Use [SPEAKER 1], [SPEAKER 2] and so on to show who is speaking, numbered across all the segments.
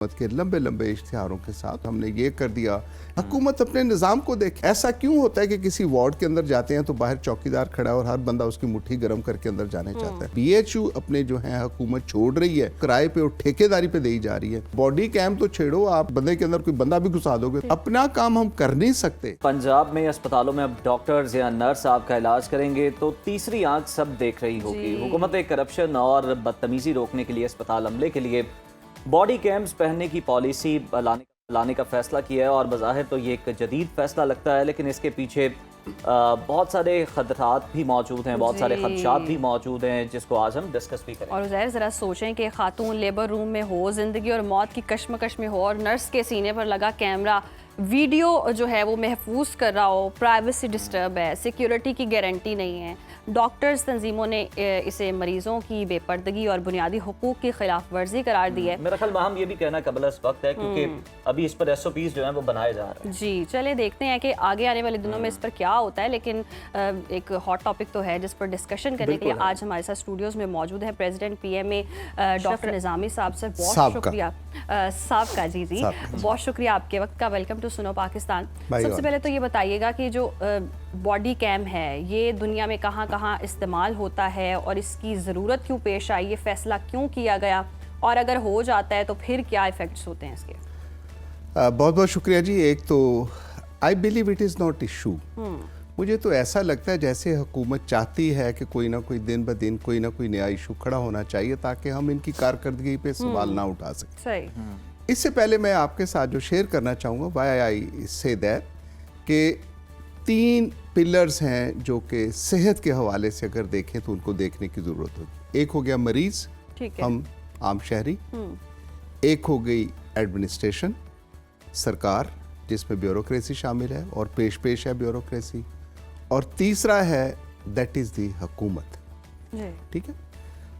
[SPEAKER 1] के लंबे लंबे इश्तिहारों के साथ हमने ये कर दिया। हुकूमत अपने निज़ाम को देखे। ऐसा क्यों होता है कि किसी वार्ड के अंदर जाते हैं तो बाहर चौकीदार खड़ा है और हर बंदा उसकी मुट्ठी गर्म करके अंदर जाने चाहता है। BHU अपने जो है हुकूमत छोड़ रही है, किराए पे और ठेकेदारी पे दी जा रही है। बॉडी कैम तो छेड़ो, आप बंदे के अंदर कोई बंदा भी घुसा दोगे, अपना काम हम कर नहीं सकते।
[SPEAKER 2] पंजाब में अस्पतालों में अब डॉक्टर्स या नर्स आपका इलाज करेंगे तो तीसरी आंख सब देख रही होगी। हुकूमत ने करप्शन और बदतमीजी रोकने के लिए अस्पताल अमले के लिए बॉडी कैम्स पहनने की पॉलिसी लाने का फैसला किया है और बज़ाहिर तो ये एक जदीद फैसला लगता है, लेकिन इसके पीछे बहुत सारे खतरात भी मौजूद हैं, बहुत सारे खदशात भी मौजूद हैं, जिसको आज हम डिस्कस भी करेंगे।
[SPEAKER 3] और ज़रा सोचें कि खातून लेबर रूम में हो, ज़िंदगी और मौत की कश्मकश में हो और नर्स के सीने पर लगा कैमरा वीडियो जो है वो महफूज कर रहा हो, प्राइवेसी डिस्टर्ब है, सिक्योरिटी की गारंटी नहीं है। डॉक्टर्स तंजीमों ने इसे मरीजों की बेपर्दगी और बुनियादी हुकूक की खिलाफ वर्जी करार दी है।
[SPEAKER 2] मेरा ख्याल हम ये भी कहना कबल इस वक्त है क्योंकि अभी इस पर SOPs जो हैं वो बनाए जा रहे हैं।
[SPEAKER 3] जी, चले देखते हैं कि आगे आने वाले दिनों में इस पर क्या होता है, लेकिन एक हॉट टॉपिक तो है जिस पर डिस्कशन करने के लिए आज हमारे साथ स्टूडियोज में मौजूद है प्रेसिडेंट PMA डॉक्टर निज़ामी साहब से बहुत शुक्रिया। साहब का जी बहुत शुक्रिया आपके वक्त का। वेलकम टू सुनो पाकिस्तान। सबसे पहले तो ये बताइएगा कि जो बॉडी कैम है ये दुनिया में कहाँ कहाँ इस्तेमाल होता है और इसकी ज़रूरत क्यों पेश आई, ये फैसला क्यों किया गया, और अगर हो जाता है तो फिर क्या इफ़ेक्ट्स होते हैं इसके?
[SPEAKER 1] बहुत बहुत शुक्रिया जी। एक तो I believe it is not issue. मुझे तो ऐसा लगता है जैसे हुकूमत चाहती है कि कोई ना कोई दिन ब दिन कोई ना कोई नया इशू खड़ा होना चाहिए ताकि हम इनकी कारकर्दगी पे सवाल ना उठा सकें।
[SPEAKER 3] सही।
[SPEAKER 1] इससे पहले मैं आपके साथ जो शेयर करना चाहूँगा व्हाई आई से दैट कि 3 पिलर्स हैं जो कि सेहत के हवाले से अगर देखें तो उनको देखने की ज़रूरत होगी। एक हो गया मरीज़, हम आम शहरी। एक हो गई एडमिनिस्ट्रेशन, सरकार जिसमें ब्यूरोक्रेसी शामिल है और पेश है ब्यूरोक्रेसी, और तीसरा है दैट इज़ दी हुकूमत। ठीक है,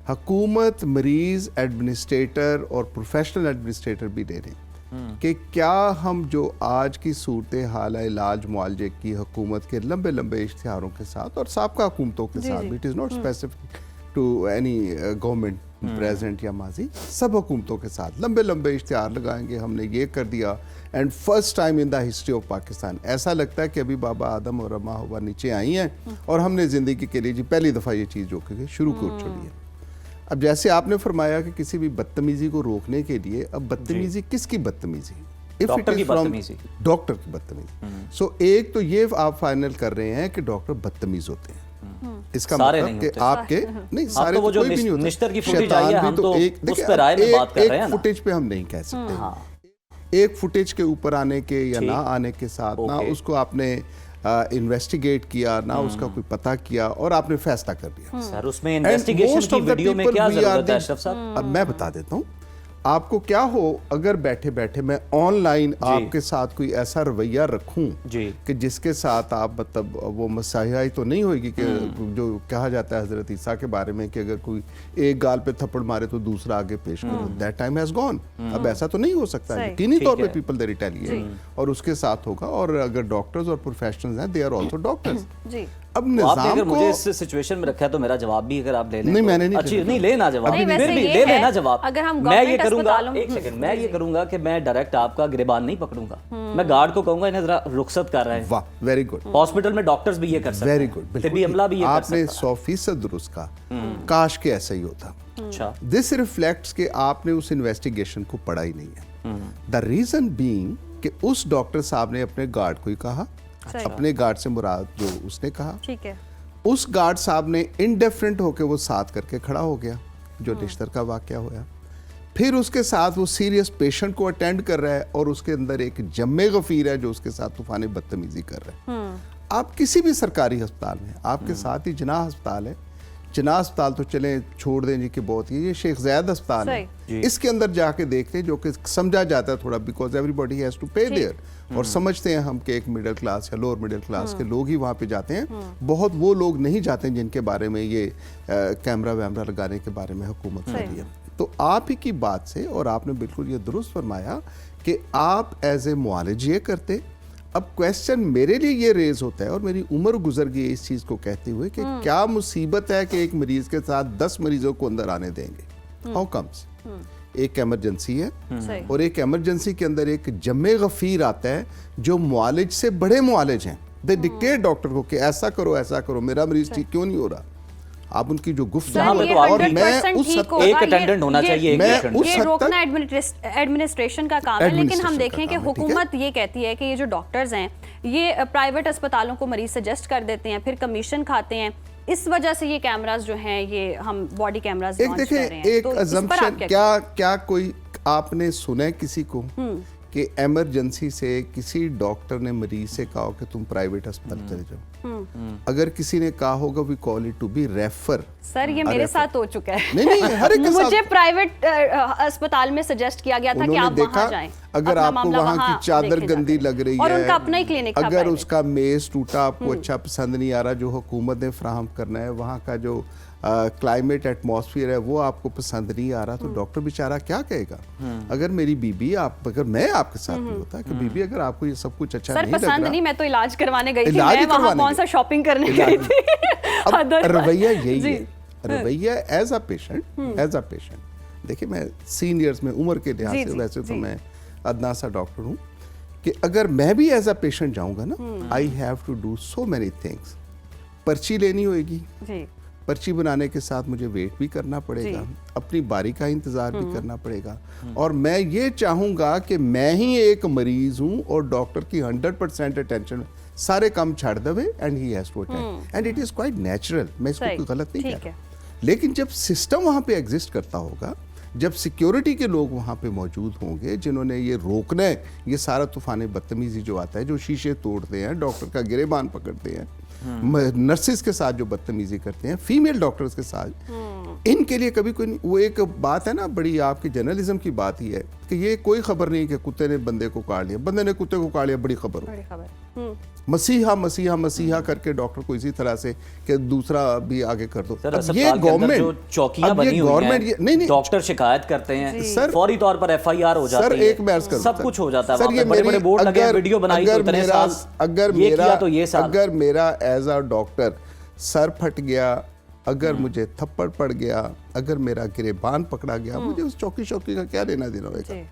[SPEAKER 1] हुकूमत, मरीज़, एडमिनिस्ट्रेटर और प्रोफेशनल एडमिनिस्ट्रेटर भी दे रहे हैं कि क्या हम जो आज की सूरत हाल है इलाज मुआलजे की हुकूमत के लंबे लंबे इश्तिहारों के साथ और साबका हुकूमतों के साथ, it is not specific to any government present या माजी, सब हुकूमतों के साथ लंबे लंबे इश्तिहार लगाएंगे, हमने ये कर दिया and first time in the history of Pakistan ऐसा लगता है कि अभी बाबा आदम और अम्मा हवा नीचे आई हैं और हमने ज़िंदगी के लिए जी पहली दफ़ा ये चीज़ जो कि शुरू कर छोड़ी है। अब जैसे आपने फरमाया कि किसी भी बदतमीजी को रोकने के लिए, अब बदतमीजी किसकी बदतमीजी?
[SPEAKER 2] डॉक्टर की बदतमीजी।
[SPEAKER 1] डॉक्टर की बदतमीजी। सो एक तो ये आप फाइनल कर रहे हैं कि डॉक्टर बदतमीज होते हैं। इसका मतलब कि आपके नहीं सारे
[SPEAKER 2] तो वो जो
[SPEAKER 1] कोई भी नहीं होते।
[SPEAKER 2] निश्तर की फुटेज आई है, हम तो उस पे राय में बात कर रहे हैं ना।
[SPEAKER 1] फुटेज पे हम नहीं कह सकते। एक फुटेज के ऊपर आने के या ना आने के साथ ना उसको आपने इन्वेस्टिगेट किया ना उसका कोई पता किया और आपने फैसला कर दिया।
[SPEAKER 2] सर उसमें इन्वेस्टिगेशन की वीडियो में क्या जरूरत है अशरफ साहब?
[SPEAKER 1] अब मैं बता देता हूँ आपको क्या हो, अगर बैठे बैठे मैं ऑनलाइन आपके साथ कोई ऐसा रवैया रखूं कि जिसके साथ आप मतलब वो मसाहियाई तो नहीं होगी कि जो कहा जाता है हजरत ईसा के बारे में कि अगर कोई एक गाल पे थप्पड़ मारे तो दूसरा आगे पेश करो, दैट टाइम हैज गॉन। अब ऐसा तो नहीं हो सकता, यकीनी तौर पे पीपल दे रिटेलिएट और उसके साथ होगा। और अगर डॉक्टर्स और प्रोफेशनल्स हैं दे आर आल्सो डॉक्टर्स। अब
[SPEAKER 2] आपने अगर मुझे इस सिचुएशन में रखा है तो मेरा जवाब भी अगर आप ले लें।
[SPEAKER 1] नहीं मैंने नहीं,
[SPEAKER 2] अच्छी नहीं लेना जवाब, फिर भी ले लेना जवाब।
[SPEAKER 3] अगर हम
[SPEAKER 2] मैं ये करूंगा, एक सेकंड, मैं ये करूंगा कि मैं डायरेक्ट आपका गिरबान नहीं पकड़ूंगा, मैं गार्ड को कहूंगा इन्हें जरा रुखसत कर रहे हैं।
[SPEAKER 1] वाह, वेरी गुड।
[SPEAKER 2] हॉस्पिटल में डॉक्टर्स भी ये कर सकते हैं,
[SPEAKER 1] वेरी गुड,
[SPEAKER 2] तिब्बी अमला भी ये कर सकता है।
[SPEAKER 1] आपने 100% दुरुस्त कहा, काश के ऐसा ही होता।
[SPEAKER 2] अच्छा,
[SPEAKER 1] दिस रिफ्लेक्ट्स कि आपने उस इन्वेस्टिगेशन को पढ़ा ही नहीं है। द रीजन बीइंग कि उस डॉक्टर साहब ने अपने गार्ड को ही कहा, अपने गार्ड से मुराद जो उसने कहा, ठीक है, उस गार्ड साहब ने इनडेफरेंट होकर वो साथ करके खड़ा हो गया जो निश्तर का वाकया हुआ। फिर उसके साथ वो सीरियस पेशेंट को अटेंड कर रहा है और उसके अंदर एक जम्मे गफीर है जो उसके साथ तूफानी बदतमीजी कर रहा है। आप किसी भी सरकारी अस्पताल में, आपके साथ ही जिनाह अस्पताल है, जिनाह अस्पताल तो चले छोड़ दें जी कि बहुत ही, ये शेख ज़ैद अस्पताल है, इसके अंदर जाके देखते हैं जो कि समझा जाता है थोड़ा, बिकॉज एवरीबॉडी हैज़ टू पे देयर, और समझते हैं हम कि एक मिडिल क्लास या लोअर मिडिल क्लास के लोग ही वहाँ पे जाते हैं, बहुत वो लोग नहीं जाते हैं जिनके बारे में ये कैमरा वैमरा लगाने के बारे में हुकूमत कर रही है। तो आप ही की बात से, और आपने बिल्कुल ये दुरुस्त फरमाया कि आप एज ए मुआलिज ये करते। अब क्वेश्चन मेरे लिए ये रेज होता है और मेरी उम्र गुजर गई इस चीज़ को कहते हुए कि क्या मुसीबत है कि एक मरीज के साथ 10 मरीजों को अंदर आने देंगे? How comes? एक एमरजेंसी है,
[SPEAKER 3] सही।
[SPEAKER 1] और एक एमरजेंसी के अंदर एक जम्मे गफीर आता है जो मुआलिज से बड़े मुआलिज हैं। दे डिक्टेट डॉक्टर को कि ऐसा करो, मेरा मरीज ठीक क्यों नहीं हो रहा। आप उनकी जो गुफ्तगू
[SPEAKER 2] यहाँ पे
[SPEAKER 3] ये
[SPEAKER 2] तो और
[SPEAKER 3] 100%
[SPEAKER 1] मैं उस
[SPEAKER 3] ठीक
[SPEAKER 1] हद-
[SPEAKER 3] होगा,
[SPEAKER 2] एक
[SPEAKER 3] ये-
[SPEAKER 2] अटेंडेंट होना
[SPEAKER 3] ये-
[SPEAKER 2] चाहिए, एक
[SPEAKER 1] मैं
[SPEAKER 2] पेशेंट।
[SPEAKER 1] उस
[SPEAKER 3] ये
[SPEAKER 1] हद
[SPEAKER 3] रोकना
[SPEAKER 1] तक
[SPEAKER 3] एडमिनिस्ट्रेशन का काम है, लेकिन हम
[SPEAKER 1] एडमिनिस्ट्रेशन
[SPEAKER 3] देखें
[SPEAKER 1] का
[SPEAKER 3] कि
[SPEAKER 1] काम है, ठीक है?
[SPEAKER 3] हुकूमत ये कहती है कि ये जो डॉक्टर्स हैं ये प्राइवेट अस्पतालों को मरीज सजेस्ट कर देते हैं, फिर कमीशन खाते हैं। इस वजह से ये कैमरास जो हैं ये हम बॉडी कैमरास
[SPEAKER 1] एक
[SPEAKER 3] लॉन्च कर
[SPEAKER 1] देखें,
[SPEAKER 3] रहे हैं।
[SPEAKER 1] एक
[SPEAKER 3] तो इस पर
[SPEAKER 1] अजम्पशन,
[SPEAKER 3] आप क्या
[SPEAKER 1] क्या कोई आपने सुना है किसी को कि एमरजेंसी से किसी डॉक्टर ने मरीज से कहा हो कि तुम प्राइवेट अस्पताल चले जाओ? अगर किसी ने कहा होगा we call it to be refer.
[SPEAKER 3] Sir ये मेरे साथ हो चुका है।
[SPEAKER 1] नहीं, हर एक के साथ।
[SPEAKER 3] मुझे प्राइवेट अस्पताल में सजेस्ट किया गया था कि
[SPEAKER 1] उन्होंने
[SPEAKER 3] आप
[SPEAKER 1] देखा,
[SPEAKER 3] वहां जाएं,
[SPEAKER 1] अगर
[SPEAKER 3] अपना
[SPEAKER 1] आपको
[SPEAKER 3] मामला
[SPEAKER 1] वहां की चादर
[SPEAKER 3] देखें
[SPEAKER 1] गंदी
[SPEAKER 3] जाकर।
[SPEAKER 1] लग रही
[SPEAKER 3] और
[SPEAKER 1] है,
[SPEAKER 3] उनका अपना ही क्लिनिक था
[SPEAKER 1] अगर
[SPEAKER 3] private।
[SPEAKER 1] उसका मेज टूटा आपको अच्छा पसंद नहीं आ रहा, जो हुकूमत ने फ्राहम करना है, वहाँ का जो क्लाइमेट एटमॉस्फेयर है वो आपको पसंद नहीं आ रहा, तो डॉक्टर बेचारा क्या कहेगा? अगर मेरी बीबी अगर मैं आपके साथ भी होता कि बीबी अगर आपको ये सब कुछ अच्छा
[SPEAKER 3] सर
[SPEAKER 1] नहीं लग
[SPEAKER 3] पसंद
[SPEAKER 1] रहा,
[SPEAKER 3] नहीं, मैं तो इलाज करवाने गई थी,
[SPEAKER 1] इलाज
[SPEAKER 3] मैं
[SPEAKER 1] ही
[SPEAKER 3] वहां
[SPEAKER 1] करवाने
[SPEAKER 3] कौन सा
[SPEAKER 1] गई।
[SPEAKER 3] शॉपिंग करने
[SPEAKER 1] इलाज
[SPEAKER 3] गई
[SPEAKER 1] ही।
[SPEAKER 3] थी।
[SPEAKER 1] अब
[SPEAKER 3] Otherwise-
[SPEAKER 1] रवैया यही
[SPEAKER 3] जी।
[SPEAKER 1] है, रवैया एज अ पेशेंट, देखिए मैं सीनियर्स में उम्र के लिहाज
[SPEAKER 3] जी,
[SPEAKER 1] से
[SPEAKER 3] जी,
[SPEAKER 1] वैसे तो
[SPEAKER 3] जी।
[SPEAKER 1] मैं अदना सा डॉक्टर हूँ कि अगर मैं भी एज अ पेशेंट जाऊंगा ना, I have to do so many things. पर्ची लेनी होगी,
[SPEAKER 3] जी
[SPEAKER 1] पर्ची बनाने के साथ मुझे वेट भी करना पड़ेगा, अपनी बारी का इंतजार भी करना पड़ेगा, और मैं ये चाहूंगा कि मैं ही एक मरीज हूं और डॉक्टर की 100% अटेंशन, सारे काम छाड़ दे and he has to attend, and it is quite natural. मैं इसको
[SPEAKER 3] सही,
[SPEAKER 1] कोई गलत नहीं
[SPEAKER 3] ठीक
[SPEAKER 1] कह रहा,
[SPEAKER 3] है।
[SPEAKER 1] लेकिन जब सिस्टम वहां पे एग्जिस्ट करता होगा, जब सिक्योरिटी के लोग वहां पे मौजूद होंगे जिन्होंने ये रोकना है, ये सारा तूफान बदतमीजी जो आता है, जो शीशे तोड़ते हैं, डॉक्टर का गिरेबान पकड़ते हैं, नर्सिस के साथ जो बदतमीजी करते हैं, फीमेल डॉक्टर्स के साथ, इनके लिए कभी कोई नहीं। वो एक बात है ना, बड़ी आपकी जर्नलिज्म की बात ही है कि ये कोई खबर नहीं कि कुत्ते ने बंदे को काट लिया, बंदे ने कुत्ते को काट लिया, बड़ी खबर हो।
[SPEAKER 3] बड़ी खबर।
[SPEAKER 1] मसीहा मसीहा मसीहा करके डॉक्टर को इसी तरह से कि दूसरा भी आगे कर दो।
[SPEAKER 2] सर
[SPEAKER 1] अब
[SPEAKER 2] अस्पताल
[SPEAKER 1] ये
[SPEAKER 2] के अंदर
[SPEAKER 1] गवर्नमेंट,
[SPEAKER 2] जो चौकियां
[SPEAKER 1] अब
[SPEAKER 2] बनी
[SPEAKER 1] ये
[SPEAKER 2] हुई
[SPEAKER 1] गवर्नमेंट,
[SPEAKER 2] हैं,
[SPEAKER 1] नहीं
[SPEAKER 2] डॉक्टर शिकायत करते हैं,
[SPEAKER 1] सर,
[SPEAKER 2] फौरी तौर पर FIR हो जाती
[SPEAKER 1] सर
[SPEAKER 2] है,
[SPEAKER 1] एक मैं अर्ज करूं,
[SPEAKER 2] सब कुछ हो जाता है,
[SPEAKER 1] सर,
[SPEAKER 2] वहाँ
[SPEAKER 1] ये
[SPEAKER 2] पे बड़े बड़े
[SPEAKER 1] मेरी-
[SPEAKER 2] बोर्ड लगे हैं,
[SPEAKER 1] अगर-
[SPEAKER 2] वीडियो बनाई
[SPEAKER 1] अगर
[SPEAKER 2] तो इतने
[SPEAKER 1] मेरा-
[SPEAKER 2] साल,
[SPEAKER 1] अगर
[SPEAKER 2] ये
[SPEAKER 1] मेरा
[SPEAKER 2] किया तो ये साल।
[SPEAKER 1] अगर मेरा एज अ डॉक्टर सर फट गया, अगर मुझे थप्पड़ पड़ गया, अगर मेरा गिरेबान पकड़ा गया, मुझे उस चौकी का क्या लेना देना होगा?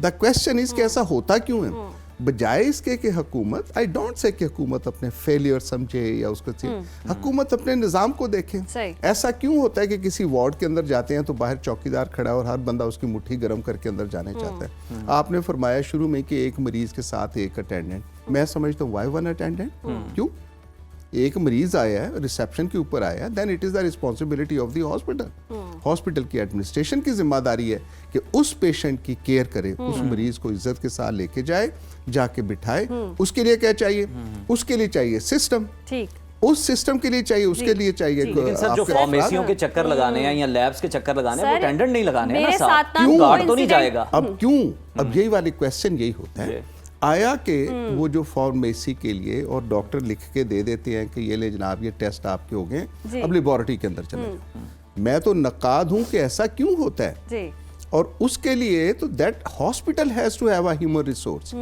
[SPEAKER 1] द क्वेश्चन इज कि ऐसा होता क्यों है? बजाय इसके कि हुकूमत, आई डोंट से कि हुकूमत अपने फेलियर समझे या उसको हुकूमत अपने निज़ाम को देखे।
[SPEAKER 3] सही।
[SPEAKER 1] ऐसा क्यों होता है कि किसी वार्ड के अंदर जाते हैं तो बाहर चौकीदार खड़ा है और हर बंदा उसकी मुट्ठी गर्म करके अंदर जाने चाहता है? आपने फरमाया शुरू में कि एक मरीज के साथ एक अटेंडेंट, मैं समझता हूँ वाई वन अटेंडेंट? क्यों? एक मरीज आया है, रिसेप्शन के ऊपर आया है, then it is the responsibility of the hospital. Hospital की एडमिनिस्ट्रेशन की जिम्मेदारी है कि उस पेशेंट की केयर करे, उस मरीज को इज्जत के साथ लेके जाए, जाके बिठाए। उसके लिए क्या चाहिए? उसके लिए चाहिए सिस्टम,
[SPEAKER 3] ठीक,
[SPEAKER 1] उस सिस्टम के लिए चाहिए, उसके लिए चाहिए
[SPEAKER 2] लेकिन सर जो
[SPEAKER 1] आपके
[SPEAKER 2] फार्मेसियों के चक्कर लगाने हैं या लैब्स के चक्कर लगाने हैं, वो
[SPEAKER 3] सर,
[SPEAKER 2] टेंडर नहीं लगाने हैं ना
[SPEAKER 3] मेरे
[SPEAKER 2] साहब,
[SPEAKER 3] साथ ना
[SPEAKER 2] क्यों
[SPEAKER 3] वो
[SPEAKER 2] गार्ड तो नहीं
[SPEAKER 3] इंसिडेंट-
[SPEAKER 2] जाएगा?
[SPEAKER 1] अब क्यों? अब यही वाली क्वेश्चन यही होता है, आया कि वो जो फार्मेसी के लिए और डॉक्टर लिख के दे देते हैं कि ये ले जनाब, ये टेस्ट आपके हो गए, अब लेबोरेटरी के अंदर चले जाओ। मैं तो नकाद हूं कि ऐसा क्यों होता है,
[SPEAKER 3] जी
[SPEAKER 1] और उसके लिए तो that hospital has to have a human resource.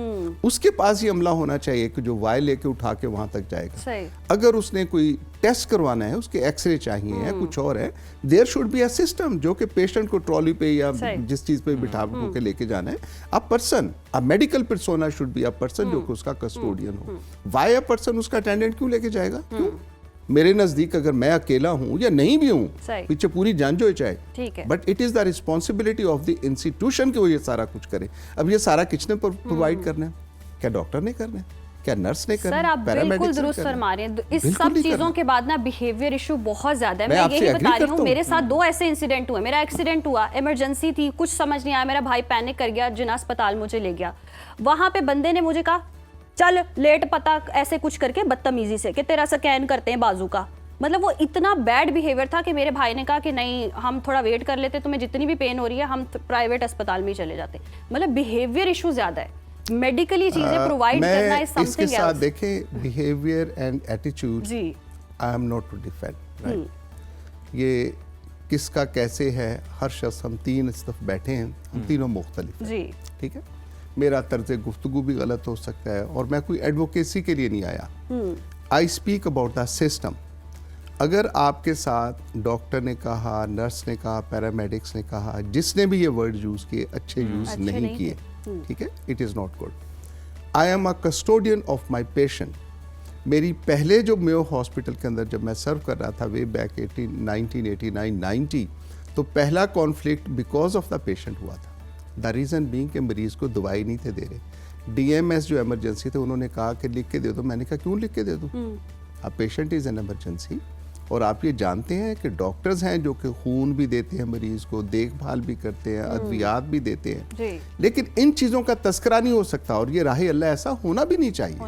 [SPEAKER 1] उसके पास ही अमला होना चाहिए कि जो वाई लेके उठा के वहां तक जाएगा।
[SPEAKER 3] सही।
[SPEAKER 1] अगर उसने कोई टेस्ट करवाना है, उसके एक्सरे चाहिए है, कुछ और है, there should be a system जो कि पेशेंट को ट्रॉली पे या
[SPEAKER 3] सही।
[SPEAKER 1] जिस चीज पे बिठा के लेके जाना है, a person, a medical persona should be a person जो कि उसका कस्टोडियन हो। वाई अ पर्सन उसका अटेंडेंट क्यों लेके जाएगा? क्यों? मेरे नजदीक अगर मैं अकेला हूं या नहीं भी हूं,
[SPEAKER 3] सही।
[SPEAKER 1] पीछे पूरी जान जो चाहे,
[SPEAKER 3] ठीक है।
[SPEAKER 1] But it is the responsibility of the institution कि वो ये सारा कुछ करे। अब ये सारा किसने प्रोवाइड करना है? क्या डॉक्टर ने करना है? क्या नर्स ने करना है?
[SPEAKER 3] सर आप बिल्कुल
[SPEAKER 1] पैरामेडिक्स ने
[SPEAKER 3] दुरुस्त
[SPEAKER 1] करना है?
[SPEAKER 3] फरमा रहे हैं। इस
[SPEAKER 1] बिल्कुल
[SPEAKER 3] सब
[SPEAKER 1] नहीं
[SPEAKER 3] चीजों
[SPEAKER 1] करना।
[SPEAKER 3] के बाद ना बिहेवियर इशू बहुत ज्यादा है।
[SPEAKER 1] मैं
[SPEAKER 3] मैं
[SPEAKER 1] आपसे
[SPEAKER 3] यही
[SPEAKER 1] agree
[SPEAKER 3] बता रही
[SPEAKER 1] करता
[SPEAKER 3] हूँ,
[SPEAKER 1] हूँ।
[SPEAKER 3] मेरे साथ 2 ऐसे इंसिडेंट हुए। मेरा एक्सीडेंट हुआ, इमरजेंसी थी, कुछ समझ नहीं आया, मेरा भाई पैनिक कर गया, जिना अस्पताल मुझे ले गया। वहां पे बंदे ने मुझे कहा चल लेट, पता ऐसे कुछ करके बदतमीजी से कि तेरा स्कैन करते हैं बाजू का। मतलब वो इतना बैड बिहेवियर था कि मेरे भाई ने कहा कि नहीं, हम थोड़ा वेट कर लेते, तुम्हें जितनी भी पेन हो रही है हम प्राइवेट अस्पताल में ही चले जाते। मतलब बिहेवियर इशू ज्यादा है, मेडिकली चीजें प्रोवाइड करना इज
[SPEAKER 1] मैं इसके
[SPEAKER 3] समथिंग
[SPEAKER 1] साथ
[SPEAKER 3] एल्स।
[SPEAKER 1] देखें बिहेवियर एंड एटीट्यूड,
[SPEAKER 3] जी
[SPEAKER 1] I am not to defend, right? ये किसका कैसे है, हर शख्स, हम 3 इस तरफ बैठे हैं, हम तीनों मुख्तलिफ हैं,
[SPEAKER 3] जी
[SPEAKER 1] ठीक है? मेरा तर्ज गुफ्तगू भी गलत हो सकता है और मैं कोई एडवोकेसी के लिए नहीं आया। I speak about the system. अगर आपके साथ डॉक्टर ने कहा, नर्स ने कहा, पैरामेडिक्स ने कहा, जिसने भी ये वर्ड यूज़ किए, अच्छे यूज़ नहीं किए, ठीक है, it is not good. I am a custodian of my patient. मेरी पहले जो मेयो हॉस्पिटल के अंदर जब मैं सर्व कर रहा था वे बैक 1989-90, तो पहला conflict because of the patient हुआ था। द रीज़न बीइंग कि मरीज को दवाई नहीं थे दे रहे। डीएमएस जो इमरजेंसी थे उन्होंने कहा कि लिख के दे दो। मैंने कहा क्यों लिख के दे दूँ? अब पेशेंट इज़ एन इमरजेंसी, और आप ये जानते हैं कि डॉक्टर्स हैं जो कि खून भी देते हैं मरीज को, देखभाल भी करते हैं, अद्वियात भी देते हैं, लेकिन इन चीज़ों का तस्करा नहीं हो सकता, और ये राह अल्लाह ऐसा होना भी नहीं चाहिए।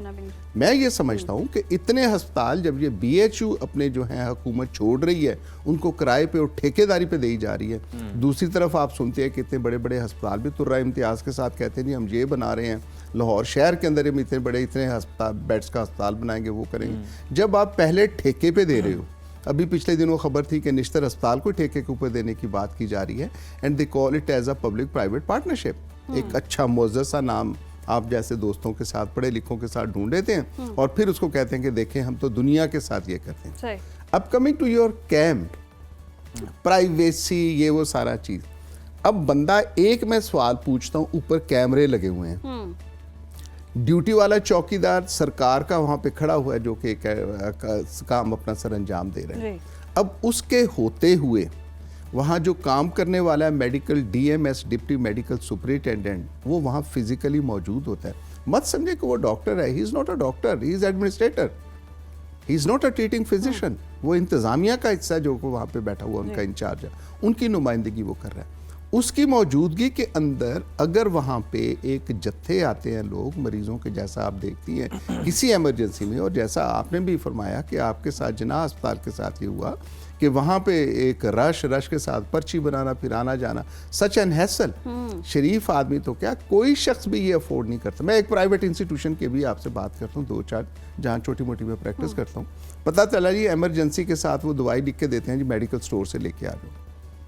[SPEAKER 1] मैं ये समझता हूँ कि इतने अस्पताल जब ये BHU अपने जो हैं हुकूमत छोड़ रही है, उनको किराए पे और ठेकेदारी पे दी जा रही है। दूसरी तरफ आप सुनते हैं कि इतने बड़े बड़े अस्पताल भी तुर्रा इम्तियाज़ के साथ कहते हैं जी हम ये बना रहे हैं, लाहौर शहर के अंदर हम इतने अस्पताल बेड्स का अस्पताल बनाएंगे, वो करेंगे। जब आप पहले ठेके पे दे रहे हो, अभी पिछले दिनों खबर थी कि निश्तर अस्पताल को ठेके के ऊपर देने की बात की जा रही है, and they call it as a public private partnership. एक अच्छा मुअज़्ज़ज़ सा नाम आप जैसे दोस्तों के साथ, पढ़े लिखों के साथ ढूंढ लेते हैं, और फिर उसको कहते हैं कि देखें हम तो दुनिया के साथ ये करते हैं। अब coming to your camp, privacy, ये वो सारा चीज़। अब बंदा, एक मैं सवाल पूछता हूँ, ऊपर कैमरे लगे हुए हैं, ड्यूटी वाला चौकीदार सरकार का वहाँ पे खड़ा हुआ है जो कि काम अपना सर अंजाम दे रहे हैं। अब उसके होते हुए वहाँ जो काम करने वाला है medical DMS, deputy medical superintendent, वो वहाँ फिजिकली मौजूद होता है। मत समझे कि वो डॉक्टर है, he is not a doctor, he is administrator, he is not a treating physician. वो इंतज़ामिया का हिस्सा जो वहाँ पे बैठा हुआ, उनका इंचार्ज है, उनकी नुमाइंदगी वो कर रहा है। उसकी मौजूदगी के अंदर अगर वहाँ पे एक जत्थे आते हैं लोग मरीजों के, जैसा आप देखती हैं किसी इमरजेंसी में, और जैसा आपने भी फरमाया कि आपके साथ जिन्ना अस्पताल के साथ ये हुआ कि वहाँ पे एक रश के साथ पर्ची बनाना, फिर आना जाना, सच एन हैसल। शरीफ आदमी तो क्या, कोई शख्स भी ये अफोर्ड नहीं करता। मैं एक प्राइवेट इंस्टीट्यूशन की भी आपसे बात करता हूँ, 2-4 जहाँ छोटी मोटी मैं प्रैक्टिस करता हूँ, पता चला जी इमरजेंसी के साथ वो दवाई लिख के देते हैं जी मेडिकल स्टोर से लेके आ जाओ।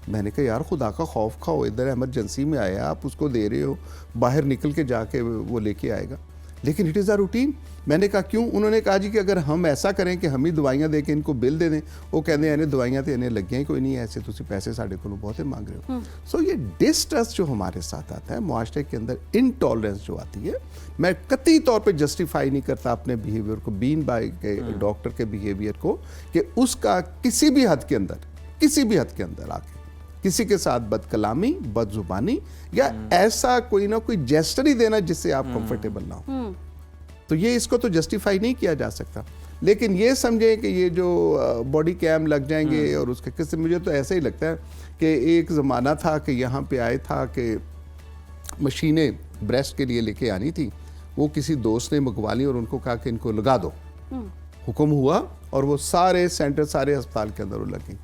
[SPEAKER 1] मैंने कहा यार खुदा का खौफ खाओ, इधर इमरजेंसी में आया, आप उसको दे रहे हो, बाहर निकल के जाके वो लेके आएगा। लेकिन इट इज़ अ रूटीन। मैंने कहा क्यों? उन्होंने कहा जी कि अगर हम ऐसा करें कि हम ही दवाइयाँ दे के इनको बिल दे दें, वो कहते हैं दवाइयाँ तो इन्हें लग गई, कोई नहीं ऐसे तुम पैसे साढ़े को बहुत ही मांग रहे हो। सो ये डिस्ट्रस्ट जो हमारे साथ आता है, मुआशरे के अंदर इनटॉलरेंस जो आती है, मैं कतई तौर पे जस्टिफाई नहीं करता अपने बिहेवियर को, बीन बाय के डॉक्टर के बिहेवियर को, कि उसका किसी भी हद के अंदर आके किसी के साथ बदकलामी, बदजुबानी या ऐसा कोई ना कोई जेस्चर ही देना जिससे आप कंफर्टेबल ना हो, तो ये इसको तो जस्टिफाई नहीं किया जा सकता। लेकिन ये समझे कि ये जो बॉडी कैम लग जाएंगे और उसके किस्से, मुझे तो ऐसा ही लगता है कि एक ज़माना था कि यहाँ पे आए था कि मशीनें ब्रेस्ट के लिए लेके आनी थी, वो किसी दोस्त ने मंगवा ली और उनको कहा कि इनको लगा दो। हुक्म हुआ और वो सारे सेंटर, सारे अस्पताल के अंदर वो लगी।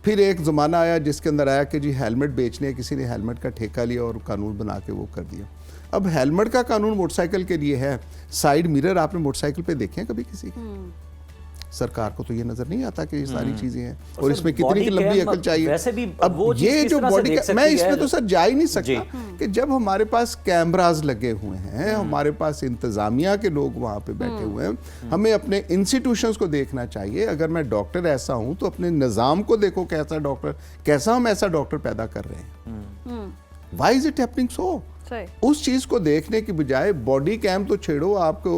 [SPEAKER 1] फिर एक ज़माना आया जिसके अंदर आया कि जी हेलमेट बेचने, किसी ने हेलमेट का ठेका लिया और कानून बना के वो कर दिया। अब हेलमेट का कानून मोटरसाइकिल के लिए है, साइड मिरर आपने मोटरसाइकिल पे देखे हैं कभी किसी के? सरकार को तो ये नजर नहीं आता कि ये सारी चीजें हैं, और इसमें कितनी की लंबी अकल चाहिए।
[SPEAKER 2] वैसे भी
[SPEAKER 1] अब
[SPEAKER 2] वो
[SPEAKER 1] ये जो बॉडी का, मैं इसमें तो सर जा ही नहीं सकता कि जब हमारे पास कैमराज लगे हुए हैं, हमारे पास इंतजामिया के लोग वहाँ पे बैठे हुए हैं, हमें अपने इंस्टीट्यूशंस को देखना चाहिए। अगर मैं डॉक्टर ऐसा हूँ तो अपने निज़ाम को देखो, कैसा हम ऐसा डॉक्टर पैदा कर रहे हैं। Why is it happening so? उस चीज को देखने की बजाय बॉडी कैम तो छेड़ो, आपको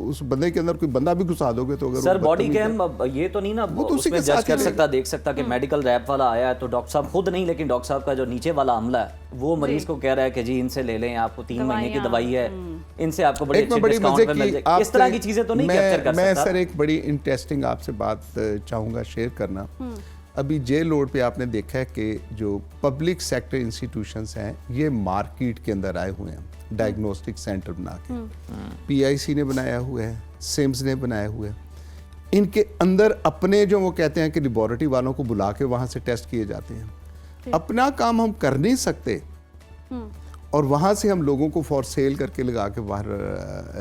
[SPEAKER 1] उस बंदे के अंदर कोई बंदा भी घुसा दोगे तो अगर
[SPEAKER 2] सर बॉडी कैम ये तो नहीं ना
[SPEAKER 1] वो तो
[SPEAKER 2] उसमें जज कर सकता, देख सकता कि मेडिकल रैप वाला आया है तो डॉक्टर साहब खुद नहीं, लेकिन डॉक्टर साहब का जो नीचे वाला अमला है वो मरीज को कह रहा है कि जी इनसे ले लें, आपको 3 महीने की दवाई है, इनसे आपको बड़ी अच्छी डिस्काउंट पे मिल जाएगी। इस तरह की चीजें तो नहीं कैप्चर कर सकता।
[SPEAKER 1] मैं सर एक बड़ी इंटरेस्टिंग आपसे बात चाहूंगा शेयर करना। अभी जेल रोड पे आपने देखा है कि जो पब्लिक सेक्टर इंस्टीट्यूशंस हैं ये मार्केट के अंदर आए हुए हैं, डायग्नोस्टिक सेंटर बना के। PIC ने बनाया हुआ है, सिम्स ने बनाया हुआ है। इनके अंदर अपने जो वो कहते हैं कि लेबोरेटरी वालों को बुला के वहाँ से टेस्ट किए जाते हैं। अपना काम हम कर नहीं सकते और वहाँ से हम लोगों को फॉर सेल करके लगा के बाहर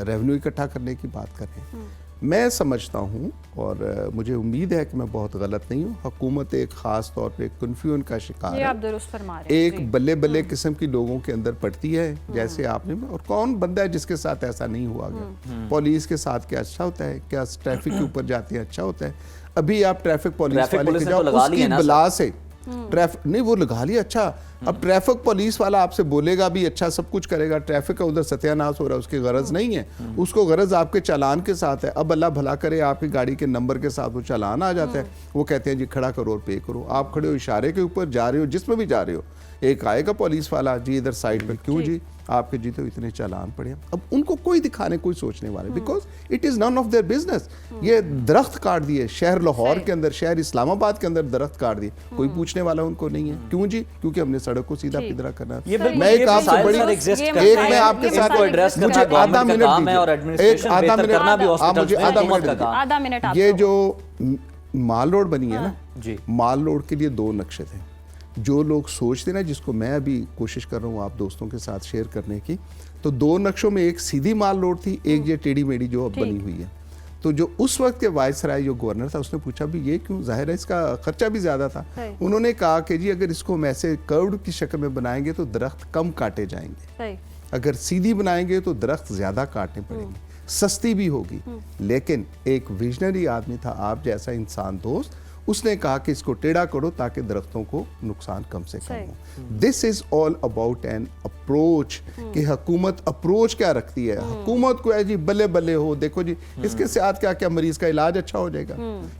[SPEAKER 1] रेवेन्यू इकट्ठा करने की बात कर रहे हैं। मैं समझता हूँ और मुझे उम्मीद है कि मैं बहुत गलत नहीं हूँ, हुकूमत एक ख़ास तौर पे कन्फ्यूजन का शिकार है।
[SPEAKER 3] आप दुरुस्त फरमा रहे हैं।
[SPEAKER 1] एक बल्ले बल्ले किस्म की लोगों के अंदर पड़ती है, जैसे आपने, और कौन बंदा है जिसके साथ ऐसा नहीं हुआ गया। पुलिस के साथ क्या अच्छा होता है, क्या ट्रैफिक के ऊपर जाते हैं अच्छा होता है। अभी आप ट्रैफिक पुलिस
[SPEAKER 2] ट्रैफिक
[SPEAKER 1] वाले
[SPEAKER 2] पुलिस
[SPEAKER 1] के
[SPEAKER 2] ने तो
[SPEAKER 1] जाओ,
[SPEAKER 2] लगा ली
[SPEAKER 1] उसकी
[SPEAKER 2] है ना
[SPEAKER 1] बला से ट्रैफिक नहीं, वो लगा लिया। अच्छा, अब ट्रैफिक पुलिस वाला आपसे बोलेगा भी, अच्छा सब कुछ करेगा, ट्रैफिक का उधर सत्यानाश हो रहा है, उसकी गरज नहीं है, उसको गरज आपके चालान के साथ है। अब अल्लाह भला करे आपकी गाड़ी के नंबर के साथ वो चालान आ जाता है, वो कहते हैं जी खड़ा करो और पे करो। आप खड़े हो, इशारे के ऊपर जा रहे हो, जिसमें भी जा रहे हो, एक आएगा पुलिस वाला, जी इधर साइड पे, क्यों जी आपके जी तो इतने चालान पड़े। अब उनको कोई दिखाने, कोई सोचने वाले, because it is none of their business. ये दरख्त काट दिए शहर लाहौर के अंदर, शहर इस्लामाबाद के अंदर दरख्त काट दिए, कोई पूछने वाला उनको नहीं है। क्यों जी? क्योंकि हमने सड़क को सीधा पिदरा करना
[SPEAKER 2] ये
[SPEAKER 1] है।
[SPEAKER 2] बिल्कुल
[SPEAKER 1] मैं एक आपसे बड़ी एक मैं आपके साथ मुझे आधा मिनट दीजिए, एक आधा मिनट आप मुझे आधा मिनट ये जो माल रोड बनी है ना
[SPEAKER 2] जी,
[SPEAKER 1] माल रोड के लिए दो नक्शे थे। जो लोग सोचते ना, जिसको मैं अभी कोशिश कर रहा हूँ आप दोस्तों के साथ शेयर करने की, तो दो नक्शों में एक सीधी माल रोड थी, एक ये टेढ़ी मेढ़ी जो अब बनी हुई है। तो जो उस वक्त के वायसराय जो गवर्नर था, उसने पूछा भी ये क्यों, जाहिर है इसका खर्चा भी ज्यादा था। उन्होंने कहा कि जी अगर इसको हम ऐसे कर्व्ड की शक्ल में बनाएंगे तो दरख्त कम काटे जाएंगे, अगर सीधी बनाएंगे तो दरख्त ज्यादा काटने पड़ेंगे, सस्ती भी होगी। लेकिन एक विजनरी आदमी था, आप जैसा इंसान दोस्त, उसने कहा कि इसको टेढ़ा करो ताकि दरख्तों को नुकसान कम से कम हो। This is all about an approach कि हुकूमत अप्रोच क्या रखती है। हुकूमत को है जी बल्ले बल्ले हो, देखो जी इसके साथ क्या क्या मरीज का इलाज अच्छा हो जाएगा,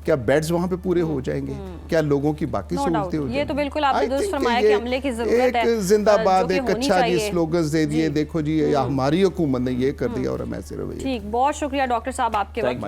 [SPEAKER 1] क्या बेड्स वहां पे पूरे हो जाएंगे, क्या लोगों की बाकी सहूलतें हो जाएंगी।
[SPEAKER 3] ये तो बिल्कुल आपने दुरुस्त फरमाया कि अमले की जरूरत है,
[SPEAKER 1] एक जिंदाबाद, एक
[SPEAKER 3] होनी
[SPEAKER 1] अच्छा जी
[SPEAKER 3] चाहिए।
[SPEAKER 1] स्लोगन्स दे दिए, देखो जी हमारी हुकूमत ने ये कर दिया और हम ऐसे रवैये।
[SPEAKER 3] ठीक, बहुत शुक्रिया डॉक्टर साहब आपके वक्त